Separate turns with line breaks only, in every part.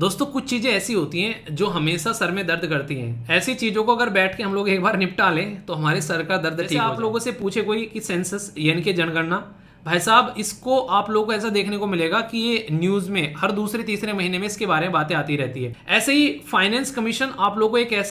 दोस्तों कुछ चीज़ें ऐसी होती हैं जो हमेशा सर में दर्द करती हैं। ऐसी चीज़ों को अगर बैठ के हम लोग एक बार निपटा लें तो हमारे सर का दर्द ठीक हो जाए। आप लोगों से पूछे कोई कि सेंसस यानी कि जनगणना, भाई साहब इसको आप लोगों को ऐसा देखने को मिलेगा कि ये न्यूज़ में हर दूसरे तीसरे महीने में इसके बारे में बातें आती रहती है। ऐसे ही फाइनेंस कमीशन आप लोगों को एक ऐसा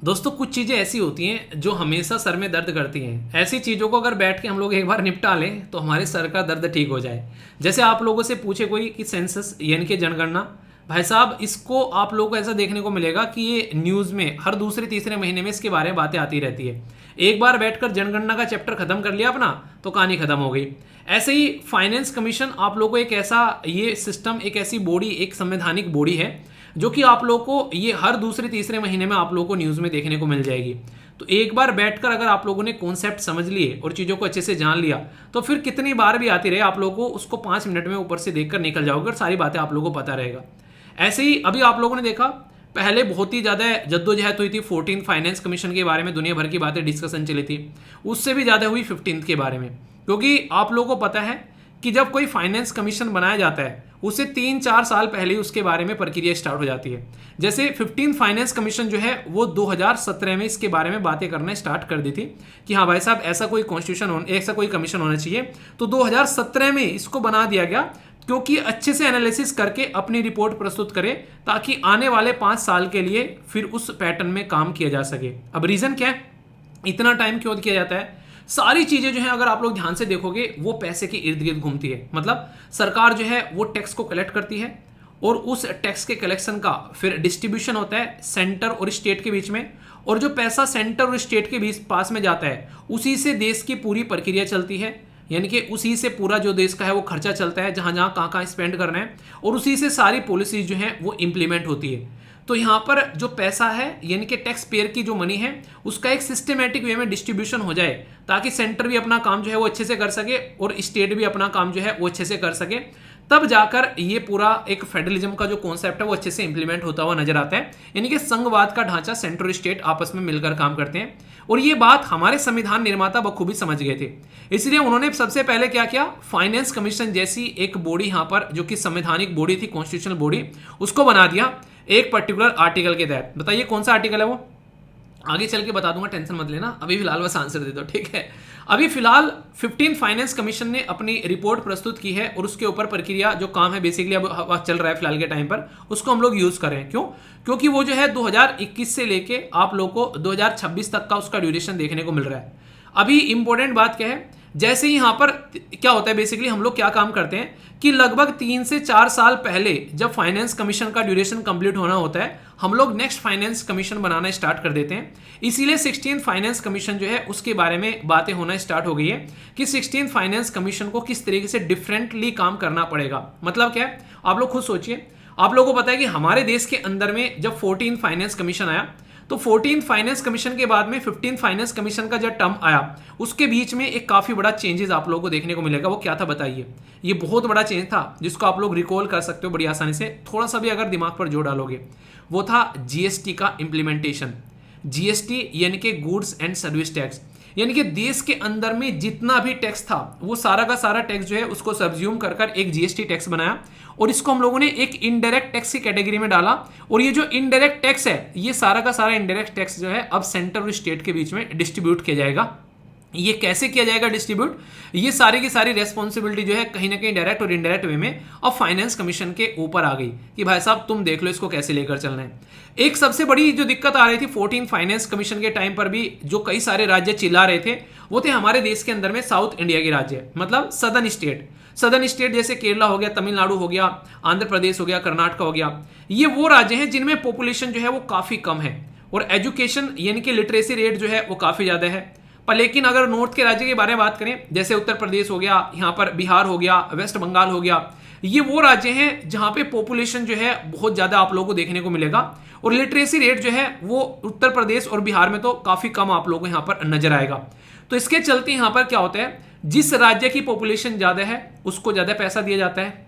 दोस्तों कुछ चीज़ें ऐसी होती हैं जो हमेशा सर में दर्द करती हैं। ऐसी चीज़ों को अगर बैठ के हम लोग एक बार निपटा लें तो हमारे सर का दर्द ठीक हो जाए। जैसे आप लोगों से पूछे कोई कि सेंसस यानी कि जनगणना, भाई साहब इसको आप लोगों को ऐसा देखने को मिलेगा कि ये न्यूज़ में हर दूसरे तीसरे महीने में इसके बारे में बातें आती रहती है। एक बार बैठकर जनगणना का चैप्टर खत्म कर लिया अपना तो कहानी खत्म हो गई। ऐसे ही फाइनेंस कमीशन आप लोगों को एक ऐसा ये सिस्टम, एक ऐसी बॉडी, एक संवैधानिक बॉडी है जो कि आप लोगों को ये हर दूसरे तीसरे महीने में आप लोगों को न्यूज़ में देखने को मिल जाएगी। तो एक बार बैठकर अगर आप लोगों ने कॉन्सेप्ट समझ लिए और चीज़ों को अच्छे से जान लिया तो फिर कितनी बार भी आती रहे आप लोगों को उसको 5 मिनट में ऊपर से देखकर निकल जाओगे और सारी बातें आप लोगों को पता रहेगा। ऐसे ही अभी आप लोगों ने देखा पहले बहुत ही ज़्यादा जद्दोजहद हुई थी 14 फाइनेंस कमीशन के बारे में, दुनिया भर की बातें डिस्कशन चली थी। उससे भी ज़्यादा हुई 15 के बारे में, क्योंकि आप लोगों को पता है कि जब कोई फाइनेंस कमीशन बनाया जाता है उससे 3-4 साल पहले ही उसके बारे में प्रक्रिया स्टार्ट हो जाती है। जैसे 15 फाइनेंस कमीशन जो है वो 2017 में इसके बारे में बातें करना स्टार्ट कर दी थी कि हाँ भाई साहब ऐसा कोई कॉन्स्टिट्यूशन, ऐसा कोई कमीशन होना चाहिए। तो 2017 में इसको बना दिया गया क्योंकि अच्छे से एनालिसिस करके अपनी रिपोर्ट प्रस्तुत करे ताकि आने वाले 5 साल के लिए फिर उस पैटर्न में काम किया जा सके। अब रीज़न क्या है, इतना टाइम क्यों किया जाता है? सारी चीजें जो है अगर आप लोग ध्यान से देखोगे वो पैसे के इर्द गिर्द घूमती है। मतलब सरकार जो है वो टैक्स को कलेक्ट करती है और उस टैक्स के कलेक्शन का फिर डिस्ट्रीब्यूशन होता है सेंटर और स्टेट के बीच में, और जो पैसा सेंटर और स्टेट के बीच पास में जाता है उसी से देश की पूरी प्रक्रिया चलती है। यानी कि उसी से पूरा जो देश का है वो खर्चा चलता है, जहां जहां कहां कहां स्पेंड करना है, और उसी से सारी पॉलिसीज जो है वो इंप्लीमेंट होती है। तो यहाँ पर जो पैसा है यानी कि टैक्स पेयर की जो मनी है उसका एक सिस्टमेटिक वे में डिस्ट्रीब्यूशन हो जाए ताकि सेंटर भी अपना काम जो है वो अच्छे से कर सके और स्टेट भी अपना काम जो है वो अच्छे से कर सके। तब जाकर ये पूरा एक फेडरलिज्म का जो कॉन्सेप्ट है वो अच्छे से इंप्लीमेंट होता हुआ नजर आता है। यानी कि संघवाद का ढांचा सेंटर और स्टेट आपस में मिलकर काम करते हैं, और ये बात हमारे संविधान निर्माता बखूबी समझ गए थे। इसलिए उन्होंने सबसे पहले क्या किया, फाइनेंस कमीशन जैसी एक बॉडी यहाँ पर जो कि संवैधानिक बॉडी थी, कॉन्स्टिट्यूशनल बॉडी, उसको बना दिया एक पर्टिकुलर आर्टिकल के तहत। बताइए कौन सा आर्टिकल है वो, आगे चल के बता दूंगा, टेंशन मत लेना, अभी फिलहाल बस आंसर दे दो, ठीक है। अभी फिलहाल 15 फाइनेंस कमीशन ने अपनी रिपोर्ट प्रस्तुत की है और उसके ऊपर प्रक्रिया जो काम है बेसिकली अब चल रहा है फिलहाल के टाइम पर, उसको हम लोग यूज कर रहे हैं। क्यों? क्योंकि वो जो है 2021 से लेके आप लोग को 2026 तक का उसका ड्यूरेशन देखने को मिल रहा है। अभी इंपॉर्टेंट बात क्या है, जैसे ही यहाँ पर क्या होता है बेसिकली हम लोग क्या काम करते हैं कि लगभग 3 से 4 साल पहले जब फाइनेंस कमीशन का ड्यूरेशन कंप्लीट होना होता है हम लोग नेक्स्ट फाइनेंस कमीशन बनाना स्टार्ट कर देते हैं। इसीलिए 16 फाइनेंस कमीशन जो है उसके बारे में बातें होना स्टार्ट हो गई है कि 16 फाइनेंस कमीशन को किस तरीके से डिफरेंटली काम करना पड़ेगा। मतलब क्या है, आप लोग खुद सोचिए। आप लोगों को पता है कि हमारे देश के अंदर में जब 14 फाइनेंस कमीशन आया तो 14 फाइनेंस कमीशन के बाद में 15 फाइनेंस कमीशन का जब टर्म आया उसके बीच में एक काफी बड़ा चेंजेस आप लोगों को देखने को मिलेगा। वो क्या था बताइए? ये बहुत बड़ा चेंज था जिसको आप लोग रिकॉल कर सकते हो बड़ी आसानी से, थोड़ा सा भी अगर दिमाग पर जोर डालोगे। वो था जीएसटी का इम्प्लीमेंटेशन। जीएसटी यानी कि गुड्स एंड सर्विस टैक्स, यानी कि देश के अंदर में जितना भी टैक्स था वो सारा का सारा टैक्स जो है उसको सब्ज्यूम कर एक जीएसटी टैक्स बनाया, और इसको हम लोगों ने एक इनडायरेक्ट टैक्स की कैटेगरी में डाला। और ये जो इनडायरेक्ट टैक्स है ये सारा का सारा इनडायरेक्ट टैक्स जो है अब सेंटर और स्टेट के बीच में डिस्ट्रीब्यूट किया जाएगा। ये कैसे किया जाएगा डिस्ट्रीब्यूट, ये सारी की सारी रेस्पॉन्सिबिलिटी जो है कहीं ना कहीं डायरेक्ट और इनडायरेक्ट वे में अब फाइनेंस कमीशन के ऊपर आ गई कि भाई साहब तुम देख लो इसको कैसे लेकर चलना है। एक सबसे बड़ी जो दिक्कत आ रही थी 14 फाइनेंस कमीशन के टाइम पर भी जो कई सारे राज्य चिल्ला रहे थे वो थे हमारे देश के अंदर में साउथ इंडिया के राज्य, मतलब सदर्न स्टेट। सदर्न स्टेट जैसे केरला हो गया, तमिलनाडु हो गया, आंध्र प्रदेश हो गया, कर्नाटक हो गया। ये वो राज्य हैं जिनमें पॉपुलेशन जो है वो काफी कम है और एजुकेशन यानी कि लिटरेसी रेट जो है वो काफी ज्यादा है। पर लेकिन अगर नॉर्थ के राज्य के बारे में बात करें जैसे उत्तर प्रदेश हो गया, यहाँ पर बिहार हो गया, वेस्ट बंगाल हो गया, ये वो राज्य हैं जहां पे पॉपुलेशन जो है बहुत ज्यादा आप लोगों को देखने को मिलेगा, और लिटरेसी रेट जो है वो उत्तर प्रदेश और बिहार में तो काफी कम आप लोगों को यहाँ पर नजर आएगा। तो इसके चलते यहाँ पर क्या होता है, जिस राज्य की पॉपुलेशन ज्यादा है उसको ज्यादा पैसा दिया जाता है,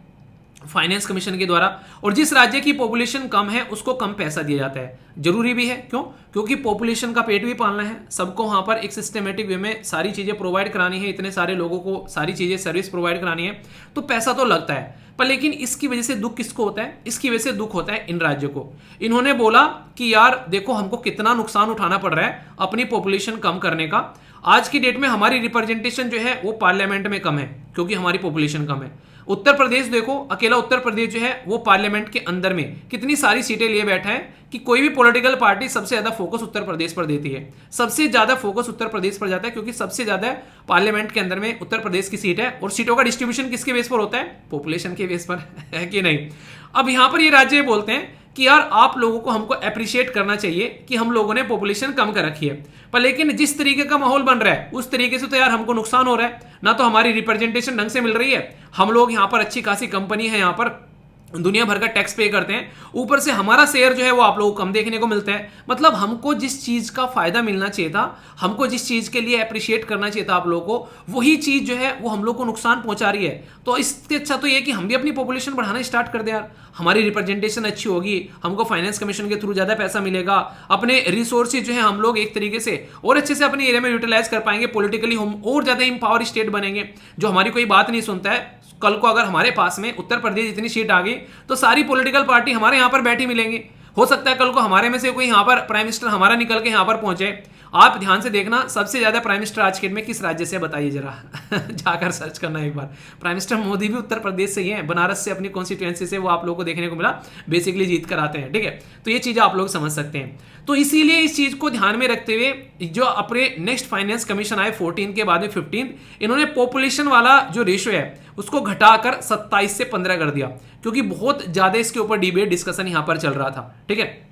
फाइनेंस कमीशन के द्वारा। और जिस राज्य की पॉपुलेशन कम है उसको कम पैसा दिया जाता है। जरूरी भी है, क्यों? क्योंकि पॉपुलेशन का पेट भी पालना है, सबको वहां पर एक सिस्टमेटिक वे में सारी चीजें प्रोवाइड करानी है, इतने सारे लोगों को सारी चीजें सर्विस प्रोवाइड करानी है, तो पैसा तो लगता है। पर लेकिन इसकी वजह से दुख किसको होता है? इसकी वजह से दुख होता है इन राज्यों को। इन्होंने बोला कि यार देखो हमको कितना नुकसान उठाना पड़ रहा है अपनी पॉपुलेशन कम करने का। आज की डेट में हमारी रिप्रेजेंटेशन जो है वो पार्लियामेंट में कम है क्योंकि हमारी पॉपुलेशन कम है। उत्तर प्रदेश देखो, अकेला उत्तर प्रदेश जो है वो पार्लियामेंट के अंदर में कितनी सारी सीटें लिए बैठा है कि कोई भी पॉलिटिकल पार्टी सबसे ज्यादा फोकस उत्तर प्रदेश पर देती है। सबसे ज्यादा फोकस उत्तर प्रदेश पर जाता है क्योंकि सबसे ज्यादा पार्लियामेंट के अंदर में उत्तर प्रदेश की सीट है। और सीटों का डिस्ट्रीब्यूशन किसके बेस पर होता है? पॉपुलेशन के बेस पर है कि नहीं? अब यहां पर ये राज्य बोलते हैं कि यार आप लोगों को हमको अप्रिशिएट करना चाहिए कि हम लोगों ने पॉपुलेशन कम कर रखी है, पर लेकिन जिस तरीके का माहौल बन रहा है उस तरीके से तो यार हमको नुकसान हो रहा है ना। तो हमारी रिप्रेजेंटेशन ढंग से मिल रही है, हम लोग यहाँ पर अच्छी खासी कंपनी है, यहाँ पर दुनिया भर का टैक्स पे करते हैं, ऊपर से हमारा शेयर जो है वो आप लोगों को कम देखने को मिलता है। मतलब हमको जिस चीज का फायदा मिलना चाहिए था, हमको जिस चीज के लिए अप्रिशिएट करना चाहिए था आप लोगों को, वही चीज जो है वो हम लोग को नुकसान पहुंचा रही है। तो इससे अच्छा तो ये कि हम भी अपनी पॉपुलेशन बढ़ाना स्टार्ट कर दे यार, हमारी रिप्रेजेंटेशन अच्छी होगी, हमको फाइनेंस कमीशन के थ्रू ज्यादा पैसा मिलेगा, अपने रिसोर्सेज जो है हम लोग एक तरीके से और अच्छे से अपने एरिया में यूटिलाइज कर पाएंगे, पॉलिटिकली हम और ज्यादा इंपावर स्टेट बनेंगे। जो हमारी कोई बात नहीं सुनता है, कल को अगर हमारे पास में उत्तर प्रदेश इतनी सीट आ गई तो सारी पॉलिटिकल पार्टी हमारे यहां पर बैठी मिलेंगी। हो सकता है कल को हमारे में से कोई यहां पर प्राइम मिनिस्टर हमारा निकल के यहां पर पहुंचे। आप ध्यान से देखना, सबसे ज्यादा प्राइम मिनिस्टर आज के डेट में किस राज्य से, बताइए जरा जाकर सर्च करना एक बार। प्राइम मिनिस्टर मोदी भी उत्तर प्रदेश से ही है, बनारस से अपनी कॉन्स्टिट्यूएंसी से वो आप लोगों को देखने को मिला, बेसिकली जीत कर आते हैं। ठीक है, तो ये चीज आप लोग समझ सकते हैं। तो इसीलिए इस चीज को ध्यान में रखते हुए जो अपने नेक्स्ट फाइनेंस कमीशन आए 14 के बाद में 15, इन्होंने पॉपुलेशन वाला जो रेशियो है उसको घटाकर 27 से 15 कर दिया, क्योंकि बहुत ज्यादा इसके ऊपर डिबेट डिस्कशन यहां पर चल रहा था। ठीक है,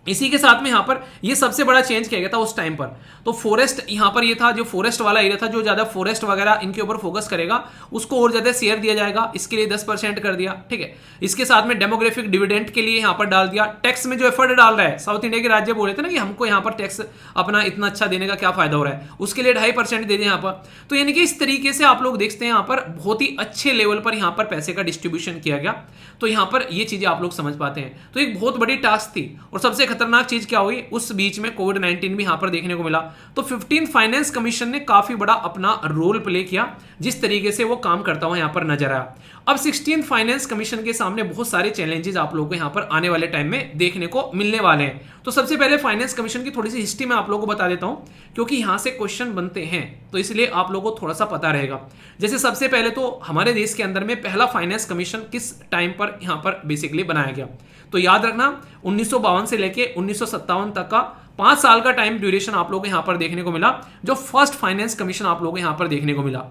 इसी के साथ में यहां पर ये सबसे बड़ा चेंज किया गया था उस टाइम पर। तो फॉरेस्ट यहां पर ये था, जो फॉरेस्ट वाला एरिया था, जो ज्यादा फॉरेस्ट वगैरह इनके ऊपर फोकस करेगा उसको और ज्यादा शेयर दिया जाएगा, इसके लिए 10% कर दिया। ठीक है, इसके साथ में डेमोग्राफिक डिविडेंड के लिए यहां पर डाल दिया। टैक्स में जो एफर्ट डाल रहा है, साउथ इंडिया के राज्य बोले थे ना कि हमको यहां पर टैक्स अपना इतना अच्छा देने का क्या फायदा हो रहा है, उसके लिए 2.5% दे दिया यहां पर। तो यानी कि इस तरीके से आप लोग देखते हैं यहां पर बहुत ही अच्छे लेवल पर यहां पर पैसे का डिस्ट्रीब्यूशन किया गया। तो यहां पर ये चीजें आप लोग समझ पाते हैं। तो एक बहुत बड़ी टास्क थी। और सबसे खतरनाक चीज क्या हुई, उस बीच में कोविड-19 भी यहां पर देखने को मिला। तो 15 फाइनेंस कमीशन ने काफी बड़ा अपना रोल प्ले किया, जिस तरीके से वो काम करता हुआ यहां पर नजर आया। अब 16 फाइनेंस कमीशन के सामने बहुत सारे चैलेंजेस आप लोगों को यहां पर आने वाले टाइम में देखने को मिलने वाले हैं। तो सबसे पहले फाइनेंस कमीशन की थोड़ी सी हिस्ट्री मैं आप लोगों को बता देता हूं, क्योंकि यहां से क्वेश्चन बनते हैं, तो इसलिए आप लोगों को थोड़ा सा पता रहेगा। जैसे सबसे पहले तो हमारे देश के अंदर में पहला फाइनेंस कमीशन किस टाइम पर यहां पर बेसिकली बनाया गया, तो याद रखना 1952 से लेके 1957 तक का 5 साल का टाइम ड्यूरेशन आप लोगों को यहां पर देखने को मिला, जो फर्स्ट फाइनेंस कमीशन आप लोगों को यहां पर देखने को मिला।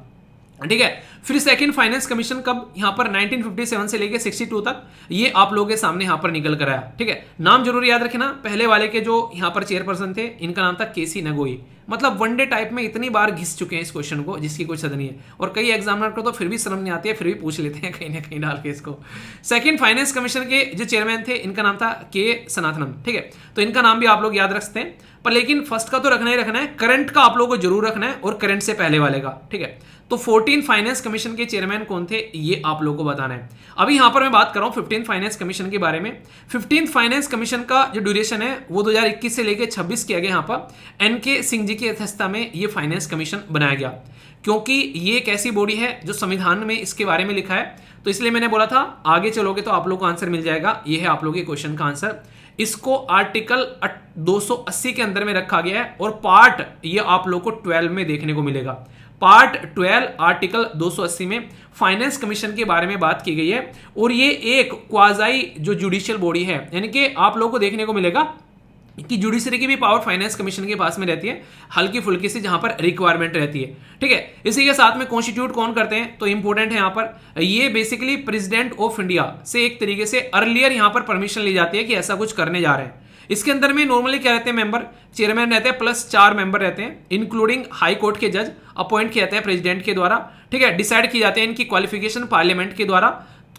ठीक है, फिर सेकंड फाइनेंस कमीशन कब, यहां पर 1957 से लेके 62 तक, ये आप लोगों के सामने यहां पर निकल कर आया। ठीक है, नाम जरूर याद रखना। पहले वाले के जो यहां पर चेयरपर्सन थे, इनका नाम था केसी नगोई। मतलब वनडे टाइप में इतनी बार घिस चुके हैं इस क्वेश्चन को, जिसकी कोई सद नहीं है। और कई एग्जामिनर को तो फिर भी शर्म नहीं आती है, फिर भी पूछ लेते हैं कहीं ना कहीं डाल के इसको। सेकंड फाइनेंस कमीशन के जो चेयरमैन थे, इनका नाम था के सनातनम। ठीक है, तो इनका नाम भी आप लोग याद रख सकते हैं। पर लेकिन फर्स्ट का तो रखना ही रखना है, करंट का आप लोगों को जरूर रखना है, और करंट से पहले वाले का। ठीक है, तो 14 फाइनेंस कमीशन के चेयरमैन कौन थे, ये आप लोगों को बताना है। अभी यहां पर मैं बात कर रहा हूं 15 फाइनेंस कमीशन के बारे में। 15 फाइनेंस कमीशन का जो ड्यूरेशन है वो 2021 से लेकर 26 किया गया। यहां पर एनके सिंह जी की अध्यक्षता में ये फाइनेंस कमीशन बनाया गया, क्योंकि ये एक ऐसी बॉडी है जो संविधान में इसके बारे में लिखा है। तो इसलिए मैंने बोला था आगे चलोगे तो आप लोग को आंसर मिल जाएगा। ये है आप लोगों के क्वेश्चन का आंसर। इसको आर्टिकल 280 के अंदर में रखा गया है, और पार्ट ये आप लोग को 12 में देखने को मिलेगा। पार्ट 12 आर्टिकल 280 में फाइनेंस कमीशन के बारे में बात की गई है। और ये एक क्वाजाई जो जुडिशियल बॉडी है, यानी कि आप लोगों को देखने को मिलेगा कि जुडिशरी की भी पावर फाइनेंस कमीशन के पास में रहती है, हल्की फुल्की सी जहां पर रिक्वायरमेंट रहती है। ठीक है, इसी के साथ में कॉन्स्टिट्यूट कौन करते हैं, तो इंपॉर्टेंट है यहां पर, ये बेसिकली प्रेसिडेंट ऑफ इंडिया से एक तरीके से अर्लियर यहां पर परमिशन ली जाती है कि ऐसा कुछ करने जा रहे हैं। इसके अंदर में नॉर्मली क्या रहते हैं मेंबर, चेयरमैन रहते हैं प्लस 4 मेंबर रहते हैं, इंक्लूडिंग हाई कोर्ट के जज अपॉइंट किए जाते हैं प्रेसिडेंट के द्वारा। ठीक है, डिसाइड किए जाते हैं इनकी क्वालिफिकेशन पार्लियामेंट के द्वारा।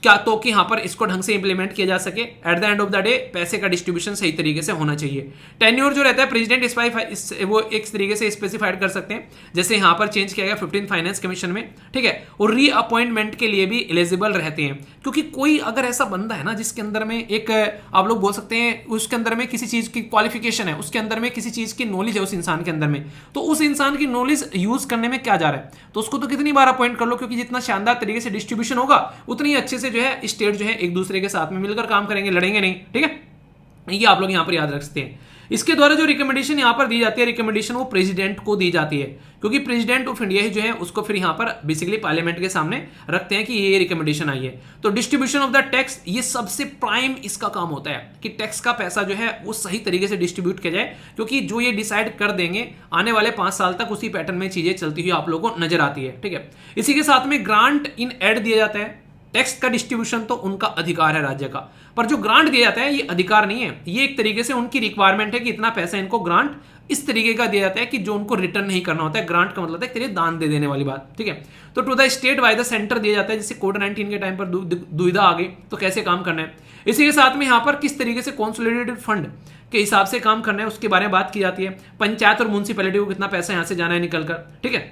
क्या, तो कि यहाँ पर इसको ढंग से इंप्लीमेंट किया जा सके। At the end of the day पैसे का डिस्ट्रीब्यूशन सही तरीके से होना चाहिए। टेन्योर जो रहता है प्रेसिडेंट वो एक तरीके से स्पेसिफाइड कर सकते हैं, जैसे यहाँ पर चेंज किया गया 15 फाइनेंस कमीशन में, ठीक है। और रीअपॉइंटमेंट के लिए भी एलिजिबल रहते हैं, क्योंकि कोई अगर ऐसा बंदा है ना जिसके अंदर में एक आप लोग बोल सकते हैं उसके अंदर में किसी चीज की क्वालिफिकेशन है, उसके अंदर में किसी चीज की नॉलेज है उस इंसान के अंदर में, तो उस इंसान की नॉलेज यूज करने में क्या जा रहा है, तो उसको तो कितनी बार अपॉइंट कर लो, क्योंकि जितना शानदार तरीके से डिस्ट्रीब्यूशन होगा उतनी अच्छे से जो है स्टेट जो है एक दूसरे के साथ में मिलकर काम करेंगे, लड़ेंगे नहीं, ठीक है। ये आप लोग यहां पर याद रख सकते हैं। इसके द्वारा जो रिकमेंडेशन यहां पर दी जाती है, रिकमेंडेशन वो प्रेसिडेंट को दी जाती है, क्योंकि प्रेसिडेंट ऑफ इंडिया जो है उसको फिर यहां पर बेसिकली पार्लियामेंट के सामने रखते हैं कि ये रिकमेंडेशन आई है। तो डिस्ट्रीब्यूशन ऑफ द टैक्स, ये सबसे प्राइम इसका काम होता है कि टैक्स का पैसा जो है वो सही तरीके से डिस्ट्रीब्यूट किया जाए, क्योंकि जो ये डिसाइड कर देंगे आने वाले 5 साल तक उसी पैटर्न में चीजें चलती हुई आप लोगों को नजर आती है, ठीक है। इसी के साथ में ग्रांट इन एड दिया जाता है। टैक्स का डिस्ट्रीब्यूशन तो उनका अधिकार है राज्य का, पर जो ग्रांट दिया जाता है ये अधिकार नहीं है, ये एक तरीके से उनकी रिक्वायरमेंट है कि इतना पैसा इनको ग्रांट इस तरीके का दिया जाता है कि जो उनको रिटर्न नहीं करना होता है। ग्रांट का मतलब है तेरे दान दे देने वाली बात, ठीक है। तो to the state by the centre दिया जाता है, जैसे कोविड-19 के टाइम पर दुविधा आ गई तो कैसे काम करना है। इसी के साथ में यहाँ पर किस तरीके से कॉन्सोलिडेटेड फंड के हिसाब से काम करना है उसके बारे में बात की जाती है। पंचायत और म्यूनिसिपैलिटी को कितना पैसा यहाँ से जाना है निकल कर, ठीक है।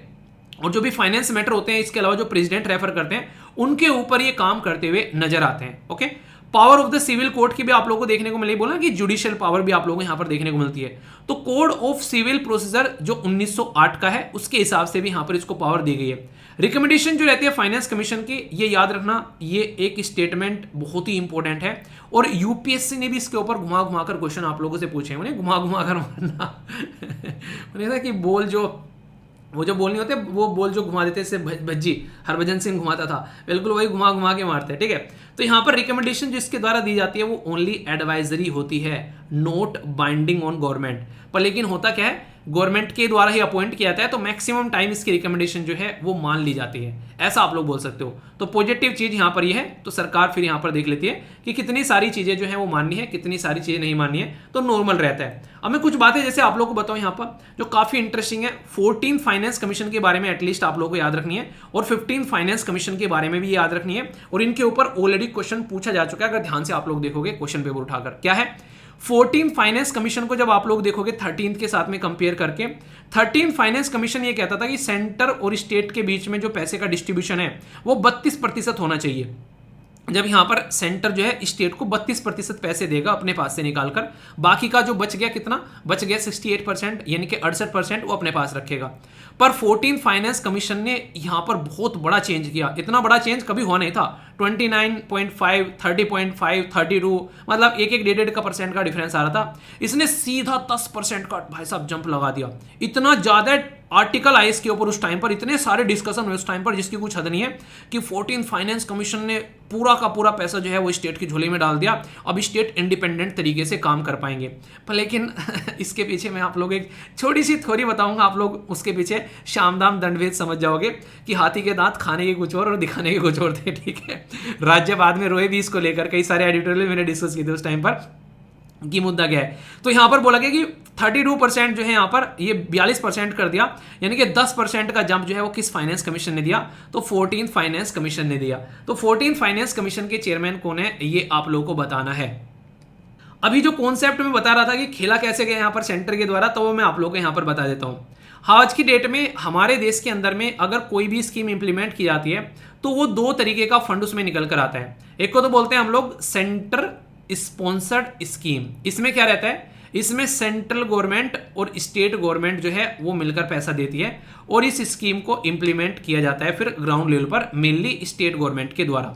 और जो भी फाइनेंस मैटर होते हैं, इसके अलावा जो प्रेसिडेंट रेफर करते हैं उनके ऊपर ये काम करते हुए नजर आते हैं, okay. Power of the civil court की भी आप लोगों को देखने को मिली, बोला कि जुडिशियल पावर भी आप लोगों को यहां पर देखने को मिलती है। तो कोड ऑफ सिविल प्रोसीजर जो 1908 का है उसके हिसाब से भी यहां पर इसको पावर दी गई है। रिकमेंडेशन जो रहती है फाइनेंस कमीशन की, ये याद रखना, ये एक स्टेटमेंट बहुत ही इंपॉर्टेंट है, और यूपीएससी ने भी इसके ऊपर घुमा घुमा कर क्वेश्चन आप लोगों से पूछे हैं, उन्हें घुमा घुमा कर मारना उन्हें था कि बोल जो वो जो बोल नहीं होते, वो बोल जो घुमा देते से भज्जी हरभजन सिंह घुमाता था, बिल्कुल वही घुमा घुमा के मारते हैं, ठीक है। तो यहाँ पर रिकमेंडेशन जो इसके द्वारा दी जाती है वो ओनली एडवाइजरी होती है, नोट बाइंडिंग ऑन गवर्नमेंट। पर लेकिन होता क्या है, गवर्नमेंट के द्वारा ही अपॉइंट किया जाता है, तो मैक्सिमम टाइम इसकी रिकमेंडेशन जो है वो मान ली जाती है, ऐसा आप लोग बोल सकते हो। तो पॉजिटिव चीज यहाँ पर ये है, तो सरकार फिर यहाँ पर देख लेती है कि कितनी सारी चीजें जो है वो माननी है, कितनी सारी चीजें नहीं माननी है, तो नॉर्मल रहता है। अब मैं कुछ बातें जैसे आप लोग को बताऊं यहाँ पर जो काफी इंटरेस्टिंग है। 14 फाइनेंस कमीशन के बारे में एटलीस्ट आप लोग को याद रखनी है, और 15 फाइनेंस कमीशन के बारे में भी याद रखनी है, और इनके ऊपर ऑलरेडी क्वेश्चन पूछा जा चुका है। अगर ध्यान से आप लोग देखोगे क्वेश्चन पेपर उठाकर, क्या है 14 फाइनेंस कमीशन को जब आप लोग देखोगे 13 के साथ में कंपेयर करके, 13 फाइनेंस कमीशन ये कहता था कि सेंटर और स्टेट के बीच में जो पैसे का डिस्ट्रीब्यूशन है वो 32% होना चाहिए। जब यहां पर सेंटर जो है स्टेट को 32% पैसे देगा अपने पास से निकालकर, बाकी का जो बच गया, कितना बच गया 68%, यानी कि 68% वो अपने पास रखेगा। पर 14 फाइनेंस कमीशन ने यहां पर बहुत बड़ा चेंज किया, इतना बड़ा चेंज कभी हुआ नहीं था। 29.5, 30.5, 32, मतलब एक 1.5% का डिफरेंस आ रहा था, इसने सीधा 10% का भाई साहब जंप लगा दिया। इतना ज्यादा आर्टिकल आए इसके ऊपर उस टाइम पर, इतने सारे डिस्कशन हुए उस टाइम पर जिसकी कुछ हद नहीं है, कि 14 फाइनेंस कमीशन ने पूरा का पूरा पैसा जो है वो स्टेट की झोली में डाल दिया। अब स्टेट इंडिपेंडेंट तरीके से काम कर पाएंगे। पर लेकिन इसके पीछे मैं आप लोग एक छोटी सी थ्योरी बताऊंगा, आप लोग उसके पीछे शामदाम दंडभेद समझ जाओगे कि हाथी के दांत खाने के कुछ और दिखाने के कुछ और थे, ठीक है। राज्य बाद में रोए भी इसको लेकर, कई सारे एडिटोरियल मैंने डिस्कस किए थे उस टाइम पर कि मुद्दा क्या है। तो यहां पर बोला गया कि 32% जो है यहां पर ये 42% कर दिया, यानी कि 10% का जंप जो है वो किस फाइनेंस कमीशन ने दिया, तो 14 फाइनेंस कमीशन ने दिया। तो 14 फाइनेंस कमीशन के चेयरमैन कौन है ये आप लोगों को बताना है। अभी जो कॉन्सेप्ट में बता रहा था कि खेला कैसे गया यहां पर सेंटर के द्वारा, तो वो मैं आप लोगों को यहां पर बता देता हूं। आज की डेट में हमारे देश के अंदर में अगर कोई भी स्कीम इंप्लीमेंट की जाती है तो वो 2 तरीके का फंड उसमें निकल कर आता है। एक को तो बोलते हैं हम लोग सेंटर स्पॉन्सर्ड स्कीम। इसमें क्या रहता है, इसमें सेंट्रल गवर्नमेंट और स्टेट गवर्नमेंट जो है वो मिलकर पैसा देती है, और इस स्कीम को इंप्लीमेंट किया जाता है फिर ग्राउंड लेवल पर, मेनली स्टेट गवर्नमेंट के द्वारा।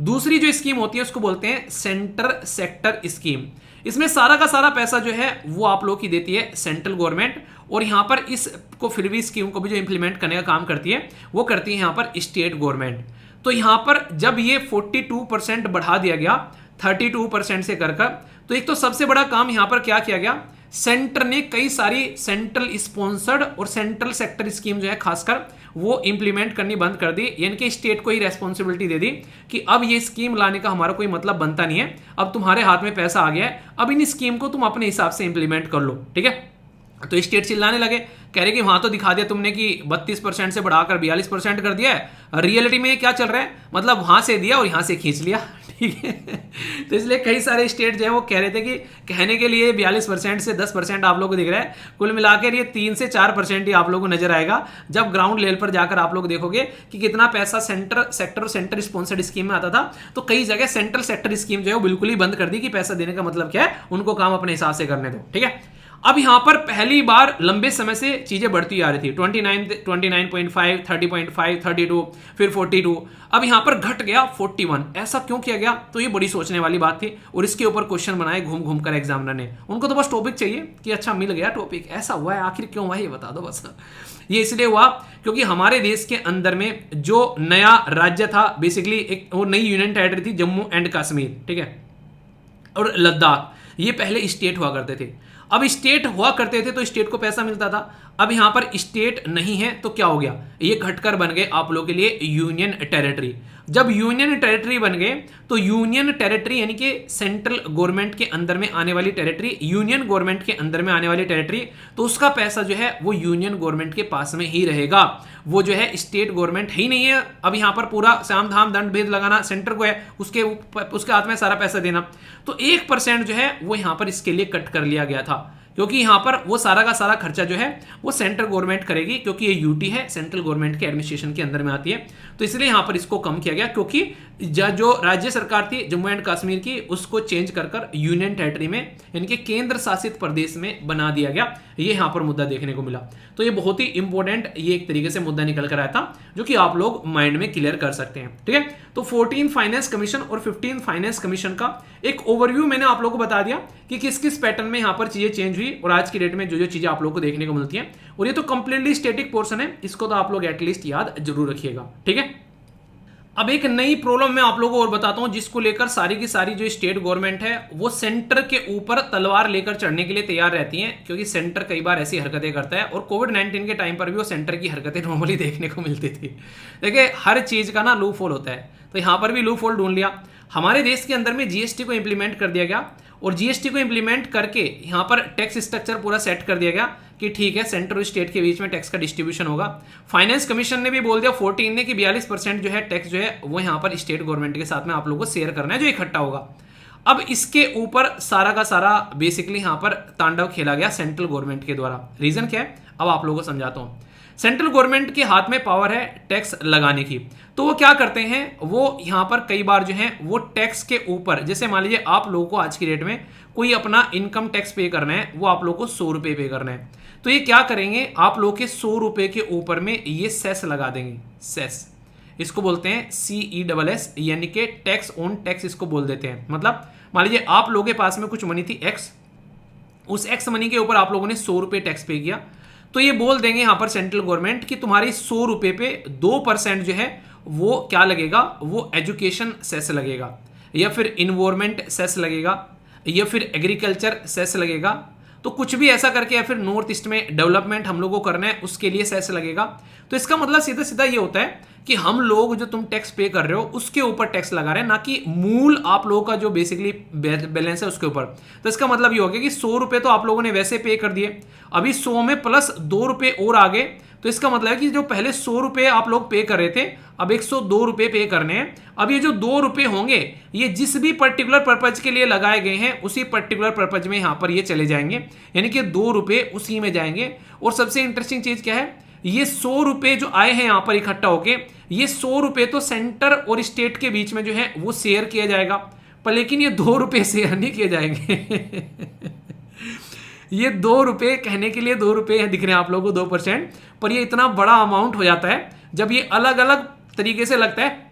दूसरी जो स्कीम होती है उसको बोलते हैं सेंटर सेक्टर स्कीम। इसमें सारा का सारा पैसा जो है वो आप लोग की देती है सेंट्रल गवर्नमेंट, और यहां पर इसको फिर भी स्कीम को भी जो इंप्लीमेंट करने का काम करती है वो करती है यहां पर स्टेट गवर्नमेंट। तो यहां पर जब ये 42% बढ़ा दिया गया 32% से कर, तो एक तो सबसे बड़ा काम यहां पर क्या किया गया, सेंटर ने कई सारी सेंट्रल स्पॉन्सर्ड और सेंट्रल सेक्टर स्कीम जो है खासकर वो इंप्लीमेंट करनी बंद कर दी, यानी कि स्टेट को ही रेस्पॉन्सिबिलिटी दे दी कि अब ये स्कीम लाने का हमारा कोई मतलब बनता नहीं है, अब तुम्हारे हाथ में पैसा आ गया है, अब इन स्कीम को तुम अपने हिसाब से इंप्लीमेंट कर लो, ठीक है। तो स्टेट चिल्लाने लगे, कह रहे कि वहां तो दिखा दिया तुमने कि 32% से बढ़ाकर 42% कर दिया है, रियलिटी में क्या चल रहा है, मतलब वहां से दिया और यहां से खींच लिया। ठीक है। तो इसलिए कई सारे स्टेट जो है वो कह रहे थे कि कहने के लिए 42% से 10% आप लोगों को दिख रहा है, कुल मिलाकर ये 3 से 4% ही आप लोगों को नजर आएगा जब ग्राउंड लेवल पर जाकर आप लोग देखोगे कि कितना पैसा सेंटर स्पॉन्सर्ड स्कीम में आता था। तो कई जगह सेंट्रल सेक्टर स्कीम जो है वो बिल्कुल ही बंद कर दी कि पैसा देने का मतलब क्या है, उनको काम अपने हिसाब से करने दो। ठीक है। अब यहां पर पहली बार लंबे समय से चीजें बढ़ती आ रही थी, 29.5, 30.5, 32, फिर 42, अब यहां पर घट गया 41। ऐसा क्यों किया गया? तो ये बड़ी सोचने वाली बात थी और इसके ऊपर क्वेश्चन बनाए घूम घूम कर एग्जामिनर ने। उनको तो बस टॉपिक चाहिए कि अच्छा मिल गया टॉपिक, ऐसा हुआ है, आखिर क्यों हुआ ये बता दो बस। ये इसलिए हुआ क्योंकि हमारे देश के अंदर में जो नया राज्य था, बेसिकली एक वो नई यूनियन टेरिटरी थी, जम्मू एंड कश्मीर, ठीक है, और लद्दाख, ये पहले स्टेट हुआ करते थे। अब स्टेट हुआ करते थे तो स्टेट को पैसा मिलता था, अब यहां पर स्टेट नहीं है तो क्या हो गया, ये घटकर बन गए आप लोगों के लिए यूनियन टेरिटरी। जब यूनियन टेरिटरी बन गए तो यूनियन टेरिटरी यानी कि सेंट्रल गवर्नमेंट के अंदर में आने वाली टेरिटरी, यूनियन गवर्नमेंट के अंदर में आने वाली टेरिटरी, तो उसका पैसा जो है वो यूनियन गवर्नमेंट के पास में ही रहेगा, वो जो है स्टेट गवर्नमेंट ही नहीं है। अब यहां पर पूरा साम धाम दंड भेद लगाना सेंटर को है, उसके हाथ में सारा पैसा देना। तो 1% जो है वो यहां पर इसके लिए कट कर लिया गया था, क्योंकि यहां पर वो सारा का सारा खर्चा जो है वो सेंट्रल गवर्नमेंट करेगी, क्योंकि ये यूटी है, सेंट्रल गवर्नमेंट के एडमिनिस्ट्रेशन के अंदर में आती है। तो इसलिए यहां पर इसको कम किया गया, क्योंकि जो राज्य सरकार थी जम्मू एंड कश्मीर की, उसको चेंज कर कर यूनियन टेरिटरी में यानी कि केंद्र शासित प्रदेश में बना दिया गया। ये यहां पर मुद्दा देखने को मिला। तो ये बहुत ही इंपॉर्टेंट ये एक तरीके से मुद्दा निकल कर आया था, जो कि आप लोग माइंड में क्लियर कर सकते हैं। ठीक है। तो 14 फाइनेंस कमीशन और 15 फाइनेंस कमीशन का एक ओवरव्यू मैंने आप लोगों को बता दिया कि किस किस पैटर्न में यहां पर चीजें चेंज हुई और आज की डेट में जो जो चीजें आप लोगों को देखने को मिलती हैं। और ये तो कंप्लीटली स्टैटिक पोर्शन है, इसको तो आप लोग एटलीस्ट याद जरूर रखिएगा। ठीक है। अब एक नई प्रॉब्लम मैं आप लोगों को और बताता हूं, जिसको लेकर सारी की सारी जो स्टेट गवर्नमेंट है वो सेंटर के ऊपर तलवार लेकर चढ़ने के लिए तैयार रहती हैं, क्योंकि सेंटर कई बार ऐसी हरकतें करता है। और कोविड-19 के टाइम पर भी वो सेंटर की हरकतें नॉर्मली देखने को मिलती थी। देखिए हर चीज का ना लूप होल होता है, तो यहां पर भी लूप होल ढूंढ लिया। हमारे देश के अंदर में जीएसटी को इंप्लीमेंट कर दिया गया, और जीएसटी को इंप्लीमेंट करके यहां पर टैक्स स्ट्रक्चर पूरा सेट कर दिया गया कि ठीक है सेंटर और स्टेट के बीच में टैक्स का डिस्ट्रीब्यूशन होगा। फाइनेंस कमीशन ने भी बोल दिया 14 ने कि 42% जो है टैक्स जो है वो यहां पर स्टेट गवर्नमेंट के साथ में आप लोगों को शेयर करना है, जो इकट्ठा होगा। अब इसके ऊपर सारा का सारा बेसिकली यहां पर तांडव खेला गया सेंट्रल गवर्नमेंट के द्वारा। रीजन क्या है अब आप लोगों को समझाता हूं। सेंट्रल गवर्नमेंट के हाथ में पावर है टैक्स लगाने की, तो वो क्या करते हैं, वो यहां पर कई बार जो है वो टैक्स के ऊपर, जैसे मान लीजिए आप लोगों को आज की डेट में कोई अपना इनकम टैक्स पे करना है, वो आप लोगों को 100 रुपए पे करना है, तो ये क्या करेंगे, आप लोगों के 100 रुपए के ऊपर में ये सेस लगा देंगे। सेस इसको बोलते हैं CESS, यानी कि टैक्स ऑन टैक्स इसको बोल देते हैं। मतलब मान लीजिए आप लोगों के पास में कुछ मनी थी X, उस X मनी के ऊपर आप लोगों ने 100 रुपए टैक्स पे किया, तो ये बोल देंगे यहां पर सेंट्रल गवर्नमेंट कि तुम्हारी 100 रुपए पे 2% जो है वो क्या लगेगा, वो एजुकेशन सेस लगेगा, या फिर इन्वायरमेंट सेस लगेगा, या फिर एग्रीकल्चर सेस लगेगा, तो कुछ भी ऐसा करके, या फिर नॉर्थ ईस्ट में डेवलपमेंट हम लोगों को करना है उसके लिए सेस लगेगा। तो इसका मतलब सीधा सीधा ये होता है कि हम लोग जो तुम टैक्स पे कर रहे हो उसके ऊपर टैक्स लगा रहे हैं, ना कि मूल आप लोगों का जो बेसिकली बैलेंस है उसके ऊपर। तो इसका मतलब ये हो गया कि 100 रुपए तो आप लोगों ने वैसे पे कर दिए, अभी 100 में प्लस 2 रुपए और आगे, तो इसका मतलब है कि जो पहले 100 रुपए आप लोग पे कर रहे थे अब 102 रुपए पे करने हैं। अब ये जो 2 रुपए होंगे ये जिस भी पर्टिकुलर पर्पज के लिए लगाए गए हैं उसी पर्टिकुलर पर्पज में यहां पर ये चले जाएंगे, यानी कि 2 रुपए उसी में जाएंगे। और सबसे इंटरेस्टिंग चीज क्या है, ये 100 रुपए जो आए हैं यहां पर इकट्ठा होके, ये 100 रुपए तो सेंटर और स्टेट के बीच में जो है वो शेयर किया जाएगा, पर लेकिन ये 2 रुपए शेयर नहीं किए जाएंगे। ये 2 रुपए कहने के लिए 2 रुपए दिख रहे हैं आप लोगों को 2%, पर ये इतना बड़ा अमाउंट हो जाता है जब ये अलग अलग तरीके से लगता है।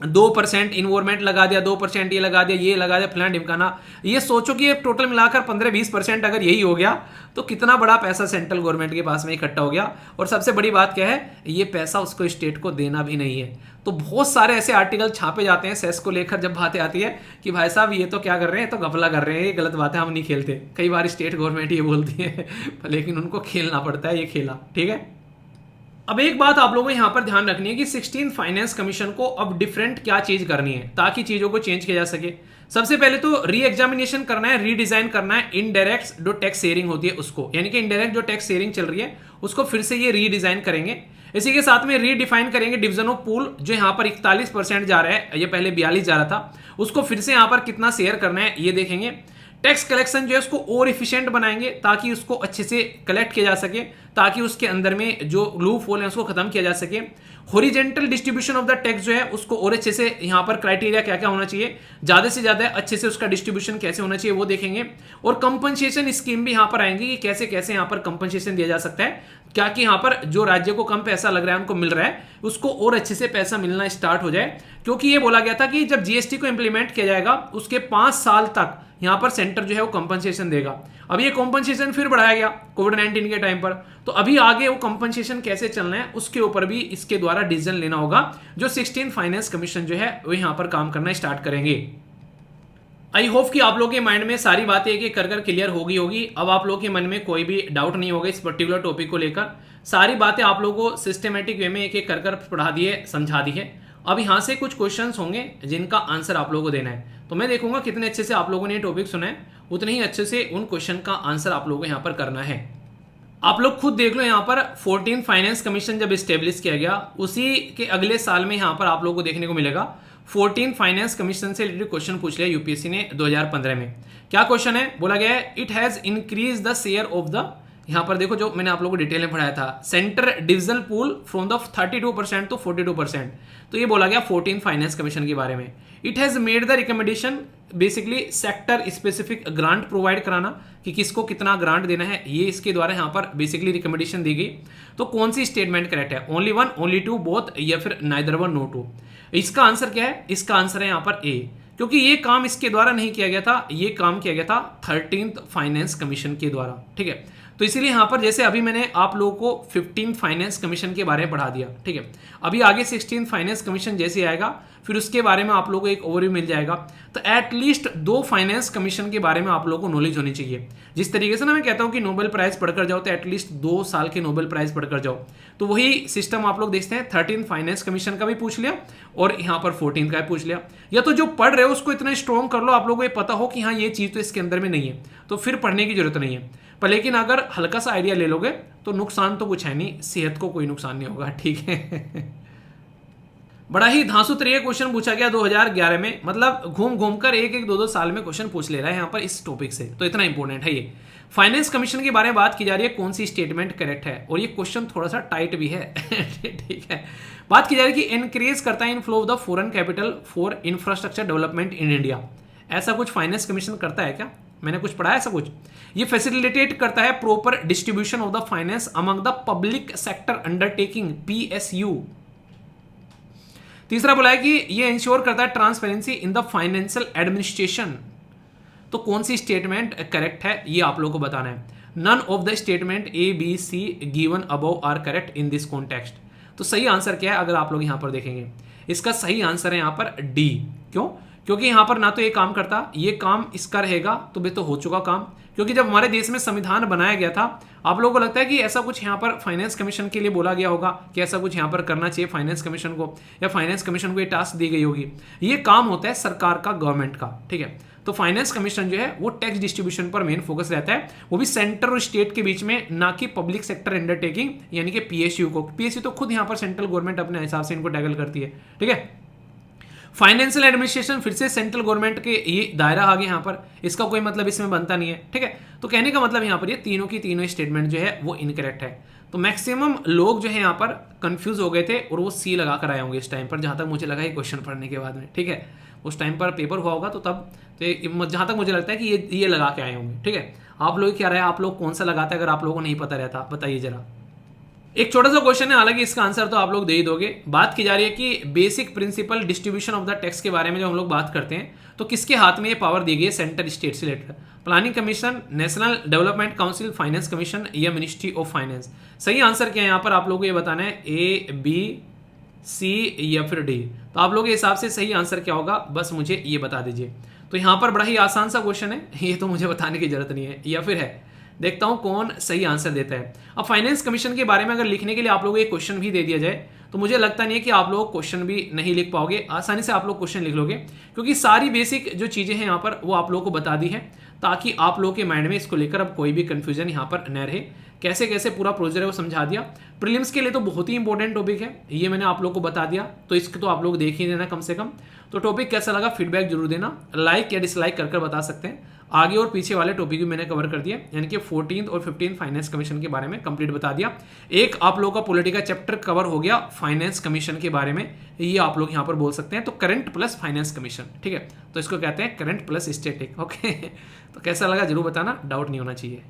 2% इन्वायरमेंट लगा दिया, 2% ये लगा दिया, ये लगा दिया, फलाना ढिमकाना। ये सोचो कि ये टोटल मिलाकर 15-20% अगर यही हो गया तो कितना बड़ा पैसा सेंट्रल गवर्नमेंट के पास में इकट्ठा हो गया। और सबसे बड़ी बात क्या है, ये पैसा उसको स्टेट को देना भी नहीं है। तो बहुत सारे ऐसे आर्टिकल छापे जाते हैं सेस को लेकर जब बातें आती है कि भाई साहब ये तो क्या कर रहे हैं, तो घपला कर रहे हैं, ये गलत बात है, हम नहीं खेलते। कई बार स्टेट गवर्नमेंट ये बोलती है, लेकिन उनको खेलना पड़ता है ये खेला। ठीक है। अब एक बात आप लोगों को यहां पर ध्यान रखनी है कि 16 फाइनेंस कमीशन को अब डिफरेंट क्या चीज करनी है ताकि चीजों को चेंज किया जा सके। सबसे पहले तो री एग्जामिनेशन करना है, रीडिजाइन करना है इनडायरेक्ट जो टैक्स शेयरिंग होती है उसको, यानी कि इनडायरेक्ट जो टैक्स शेयरिंग चल रही है उसको फिर से ये रीडिजाइन करेंगे। इसी के साथ में रीडिफाइन करेंगे डिवीजन ऑफ पूल, जो यहाँ पर 41% जा रहा है, ये पहले 42 जा रहा था, उसको फिर से यहाँ पर कितना शेयर करना है ये देखेंगे। टैक्स कलेक्शन जो है उसको और इफिशिएंट बनाएंगे ताकि उसको अच्छे से कलेक्ट किया जा सके, ताकि उसके अंदर में जो लूप होल है उसको खत्म किया जा सके। Horizontal distribution of the tax जो है उसको और अच्छे से, यहाँ पर क्राइटेरिया क्या क्या होना चाहिए, ज्यादा से ज्यादा अच्छे से उसका डिस्ट्रीब्यूशन कैसे होना चाहिए वो देखेंगे। और कंपनसेशन स्कीम भी यहाँ पर आएंगी कि कैसे कैसे यहाँ पर कंपनसेशन दिया जा सकता है, क्या कि यहाँ पर जो राज्य को कम पैसा लग रहा है उनको मिल रहा है उसको और अच्छे से पैसा मिलना स्टार्ट हो जाए। क्योंकि ये बोला गया था कि जब जीएसटी को इंप्लीमेंट किया जाएगा उसके 5 साल तक यहाँ पर सेंटर जो है वो कंपनसेशन देगा। अब ये कंपनसेशन फिर बढ़ाया गया कोविड-19 के टाइम पर, तो अभी आगे वो कंपनसेशन कैसे चलना है उसके ऊपर भी इसके द्वारा डिसीजन लेना होगा, जो 16 फाइनेंस कमीशन जो है वो यहाँ पर काम करना स्टार्ट करेंगे। आई होप कि आप लोगों के माइंड में सारी बातें एक एक कर क्लियर होगी। अब आप लोगों के मन में कोई भी डाउट नहीं होगा इस पर्टिकुलर टॉपिक को लेकर। सारी बातें आप लोगों को सिस्टमेटिक वे में एक एक कर पढ़ा दी है, समझा दी है। अब यहाँ से कुछ क्वेश्चंस होंगे जिनका आंसर आप लोगों को देना है, तो मैं देखूंगा कितने अच्छे से आप लोगों ने ये टॉपिक सुना है, उतने ही अच्छे से उन क्वेश्चन का आंसर आप लोगों को यहाँ पर करना है। आप लोग खुद देख लो, यहाँ पर 14 फाइनेंस कमीशन जब स्टेब्लिश किया गया उसी के अगले साल में यहाँ पर आप लोगों को देखने को मिलेगा 14 फाइनेंस कमीशन से रिलेटेड क्वेश्चन पूछ लिया यूपीएससी ने 2015 में। क्या क्वेश्चन है, बोला गया है it has increase the share of the, यहाँ पर देखो जो मैंने आप लोगों को डिटेल में पढ़ाया था, centre divisional pool from the 32% to 42%। तो ये बोला गया 14 फाइनेंस कमीशन के बारे में। It has made the recommendation, basically sector specific grant provide कराना कि किसको कितना ग्रांट देना है, ये इसके द्वारा यहाँ पर बेसिकली रिकमेंडेशन दी गई। तो कौन सी स्टेटमेंट करेक्ट है, only one, only two, both, या फिर नाइदर वन, नो टू। इसका आंसर क्या है, इसका आंसर है यहाँ पर ए, क्योंकि ये काम इसके द्वारा नहीं किया गया था, ये काम किया गया था 13th फाइनेंस कमीशन के द्वारा। ठीक है, तो इसीलिए यहाँ पर जैसे अभी मैंने आप लोगों को 15 फाइनेंस कमीशन के बारे में पढ़ा दिया, ठीक है, अभी आगे 16 फाइनेंस कमीशन जैसे आएगा फिर उसके बारे में आप लोगों को एक ओवरव्यू मिल जाएगा। तो एटलीस्ट 2 फाइनेंस कमीशन के बारे में आप लोगों को नॉलेज होनी चाहिए। जिस तरीके से ना मैं कहता हूँ कि नोबेल प्राइज पढ़कर जाओ, तो एटलीस्ट 2 साल के नोबेल प्राइज पढ़कर जाओ। तो वही सिस्टम आप लोग देखते हैं, 13 फाइनेंस कमीशन का भी पूछ लिया और यहाँ पर 14 का भी पूछ लिया। या तो जो पढ़ रहे हो उसको इतना स्ट्रॉन्ग कर लो, आप लोगों को ये पता हो कि हाँ ये चीज़ तो इसके अंदर में नहीं है, तो फिर पढ़ने की जरूरत नहीं है। पर लेकिन अगर हल्का सा आइडिया ले लोगे तो नुकसान तो कुछ है नहीं, सेहत को कोई नुकसान नहीं होगा। ठीक है। बड़ा ही धांसू तरीके क्वेश्चन पूछा गया 2011 में, मतलब घूम घूम कर एक एक 2-2 साल में क्वेश्चन पूछ ले रहा है यहाँ पर इस टॉपिक से, तो इतना इंपॉर्टेंट है ये। फाइनेंस कमीशन के बारे में बात की जा रही है, कौन सी स्टेटमेंट करेक्ट है, और ये क्वेश्चन थोड़ा सा टाइट भी है। ठीक है, बात की जा रही है कि इनक्रीज करता है inflow of the foreign capital for infrastructure development in India. ऐसा कुछ फाइनेंस कमीशन करता है क्या, मैंने कुछ पढ़ा है ऐसा कुछ। ये फैसिलिटेट करता है proper distribution of the finance among the public sector undertaking PSU। तीसरा बोला है कि ये इंश्योर करता है transparency in the financial administration. तो कौन सी स्टेटमेंट करेक्ट है ये आप लोगों को बताना है। None of the statement ABC given above are correct in this context. तो सही आंसर क्या है अगर आप लोग यहां पर देखेंगे, इसका सही आंसर है यहां पर D। क्यों, क्योंकि यहां पर ना तो ये काम करता, ये काम इसका रहेगा तो बे तो हो चुका काम। क्योंकि जब हमारे देश में संविधान बनाया गया था, आप लोगों को लगता है कि ऐसा कुछ यहाँ पर फाइनेंस कमीशन के लिए बोला गया होगा कि ऐसा कुछ यहाँ पर करना चाहिए फाइनेंस कमीशन को, या फाइनेंस कमीशन को ये टास्क दी गई होगी। ये काम होता है सरकार का, गवर्नमेंट का। ठीक है, तो फाइनेंस कमीशन जो है वो टैक्स डिस्ट्रीब्यूशन पर मेन फोकस रहता है, वो भी सेंटर और स्टेट के बीच में, ना कि पब्लिक सेक्टर अंडरटेकिंग यानी कि PSU को। PSU तो खुद यहाँ पर सेंट्रल गवर्नमेंट अपने हिसाब से इनको टैकल करती है। ठीक है, फाइनेंशियल एडमिनिस्ट्रेशन फिर से सेंट्रल गवर्नमेंट के ये दायरा आ गया यहाँ पर, इसका कोई मतलब इसमें बनता नहीं है। ठीक है, तो कहने का मतलब यहाँ पर ये तीनों की तीनों स्टेटमेंट जो है वो इनकरेक्ट है। तो मैक्सिमम लोग जो है यहाँ पर कंफ्यूज हो गए थे और वो C लगा कर आए होंगे इस टाइम पर, जहाँ तक मुझे लगा ये क्वेश्चन पढ़ने के बाद में। ठीक है, उस टाइम पर पेपर हुआ होगा तो तब, तो जहाँ तक मुझे लगता है कि ये लगा के आए होंगे। ठीक है, आप लोग क्या रहे, आप लोग कौन सा लगाते हैं, अगर आप लोगों को नहीं पता रहता बताइए जरा। एक छोटा सा क्वेश्चन है, हालांकि इसका आंसर तो आप लोग दे ही दोगे। बात की जा रही है कि basic principle distribution of the tax के बारे में जब हम लोग बात करते हैं तो किसके हाथ में ये पावर दी गई है सेंटर स्टेट से related, planning commission, national development council, finance commission या मिनिस्ट्री ऑफ फाइनेंस। सही आंसर क्या है यहाँ पर आप लोगों को ये बताना है, A, B, C या फिर D। तो आप लोगों के हिसाब से सही आंसर क्या होगा बस मुझे ये बता दीजिए। तो यहाँ पर बड़ा ही आसान सा क्वेश्चन है, ये तो मुझे बताने की जरूरत नहीं है, या फिर है देखता हूँ कौन सही आंसर देता है। अब फाइनेंस कमीशन के बारे में अगर लिखने के लिए आप लोगों को एक क्वेश्चन भी दे दिया जाए तो मुझे लगता नहीं है कि आप लोग क्वेश्चन भी नहीं लिख पाओगे, आसानी से आप लोग क्वेश्चन लिख लोगे, क्योंकि सारी बेसिक जो चीज़ें हैं यहाँ पर वो आप लोगों को बता दी है, ताकि आप लोगों के माइंड में इसको लेकर अब कोई भी कंफ्यूजन यहाँ पर न रहे। कैसे कैसे पूरा प्रोसीजर है वो समझा दिया। प्रीलिम्स के लिए तो बहुत ही इंपॉर्टेंट टॉपिक है, ये मैंने आप लोग को बता दिया, तो इसको तो आप लोग देख ही देना कम से कम। तो टॉपिक कैसा लगा फीडबैक जरूर देना, लाइक या डिसलाइक कर बता सकते हैं। आगे और पीछे वाले टॉपिक भी मैंने कवर कर दिया, यानी कि 14th और 15th फाइनेंस कमीशन के बारे में कंप्लीट बता दिया। एक आप लोगों का पॉलिटी का चैप्टर कवर हो गया फाइनेंस कमीशन के बारे में, ये आप लोग यहाँ पर बोल सकते हैं। तो करंट प्लस फाइनेंस कमीशन, ठीक है, तो इसको कहते हैं करंट प्लस स्टैटिक। ओके, तो कैसा लगा जरूर बताना, डाउट नहीं होना चाहिए।